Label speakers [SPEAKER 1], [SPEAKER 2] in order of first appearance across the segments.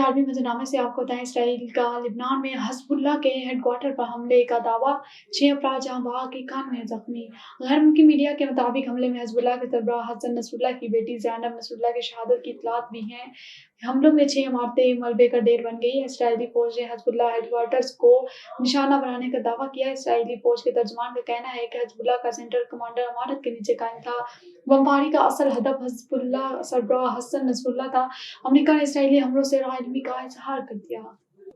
[SPEAKER 1] عالمی منظرنامے سے آپ کو بتائیں، اسرائیل کا لبنان میں حزب اللہ کے ہیڈ کوارٹر پر حملے کا دعویٰ، 6 افراد جاں بحق 91 زخمی۔ غیر ملکی میڈیا کے مطابق حملے میں حزب اللہ کے سربراہ حسن نصر اللہ کی بیٹی زینب نصر اللہ کی شہادت کی اطلاعات بھی ہیں۔ حملوں میں 6 عمارتیں ملبے کا ڈھیر بن گئی ہیں۔ اسرائیلی فوج نے حزب اللہ ہیڈ کوارٹرز کو نشانہ بنانے کا دعویٰ کیا۔ اسرائیلی فوج کے ترجمان کا کہنا ہے کہ حزب اللہ کا سینٹرل کمانڈر عمارت کے نیچے قائم تھا۔ بمباری کا اصل ہدف حزب اللہ سربراہ حسن نصر اللہ تھا۔ امریکہ نے اسرائیلی حملوں سے راہدمی کا اظہار کر دیا۔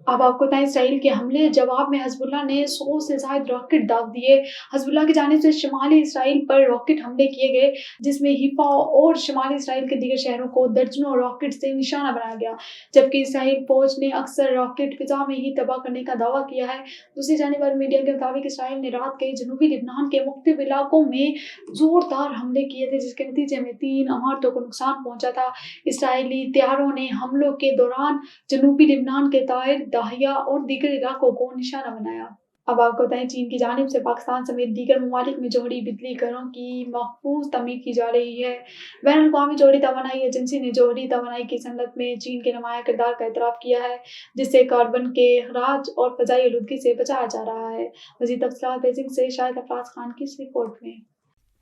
[SPEAKER 1] اب آپ کو بتائیں، اسرائیل کے حملے جواب میں حزب اللہ نے 100 سے زائد راکٹ داغ دیے۔ حزب اللہ کی جانب سے شمالی اسرائیل پر راکٹ حملے کیے گئے، جس میں حیفا اور شمالی اسرائیل کے دیگر شہروں کو درجنوں راکٹ سے نشانہ بنایا گیا، جبکہ اسرائیل فوج نے اکثر راکٹ فضا میں ہی تباہ کرنے کا دعویٰ کیا ہے۔ دوسری جانب میڈیا کے مطابق اسرائیل نے رات کے جنوبی لبنان کے مختلف علاقوں میں زوردار حملے کیے تھے، جس کے نتیجے میں 3 عمارتوں کو نقصان پہنچا تھا۔ اسرائیلی طیاروں نے حملوں کے دوران جنوبی لبنان کے طائر، داہیہ اور دیگر علاقوں کو نشانہ بنایا۔ اب آپ کو بتائیں، چین کی جانب سے پاکستان سمیت دیگر ممالک میں جوہری بجلی گھروں کی محفوظ تعمیر کی جا رہی ہے۔ بین الاقوامی جوہری توانائی ایجنسی نے جوہری توانائی کی صنعت میں چین کے نمایاں کردار کا اعتراف کیا ہے، جس سے کاربن کے اخراج اور فضائی آلودگی سے بچایا جا رہا ہے۔ مزید تفصیلات بیجنگ سے شاہد افراز خان کی اس رپورٹ میں۔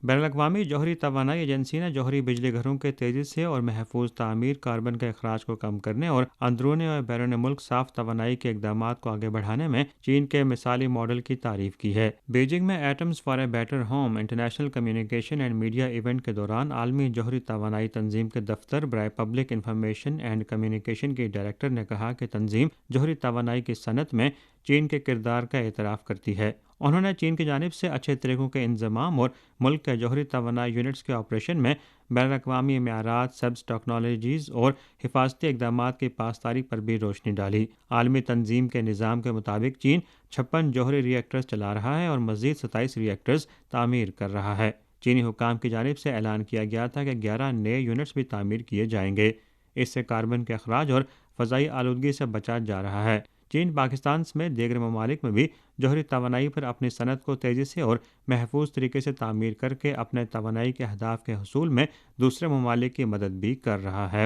[SPEAKER 2] بین الاقوامی جوہری توانائی ایجنسی نے جوہری بجلی گھروں کے تیزی سے اور محفوظ تعمیر، کاربن کے اخراج کو کم کرنے اور اندرونی اور بیرون ملک صاف توانائی کے اقدامات کو آگے بڑھانے میں چین کے مثالی ماڈل کی تعریف کی ہے۔ بیجنگ میں atoms for a better home international communication and media event کے دوران عالمی جوہری توانائی تنظیم کے دفتر برائے پبلک انفارمیشن اینڈ کمیونیکیشن کی ڈائریکٹر نے کہا کہ تنظیم جوہری توانائی کی صنعت میں چین کے کردار کا اعتراف کرتی ہے۔ انہوں نے چین کی جانب سے اچھے طریقوں کے انضمام اور ملک کے جوہری توانائی یونٹس کے آپریشن میں بین الاقوامی معیارات، سبز ٹیکنالوجیز اور حفاظتی اقدامات کی پاسداری پر بھی روشنی ڈالی۔ عالمی تنظیم کے نظام کے مطابق چین 56 جوہری ری ایکٹرز چلا رہا ہے اور مزید 27 ری ایکٹرز تعمیر کر رہا ہے۔ چینی حکام کی جانب سے اعلان کیا گیا تھا کہ 11 نئے یونٹس بھی تعمیر کیے جائیں گے۔ اس سے کاربن کے اخراج اور فضائی آلودگی سے بچا جا رہا ہے۔ چین پاکستان سمیت دیگر ممالک میں بھی جوہری توانائی پر اپنی صنعت کو تیزی سے اور محفوظ طریقے سے تعمیر کر کے اپنے توانائی کے اہداف کے حصول میں دوسرے ممالک کی مدد بھی کر رہا ہے۔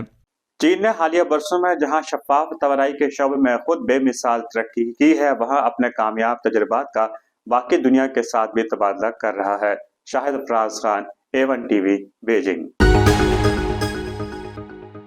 [SPEAKER 3] چین نے حالیہ برسوں میں جہاں شفاف توانائی کے شعبے میں خود بے مثال ترقی کی ہے، وہاں اپنے کامیاب تجربات کا باقی دنیا کے ساتھ بھی تبادلہ کر رہا ہے۔ Shahid Afraz Khan, A1 TV، Beijing.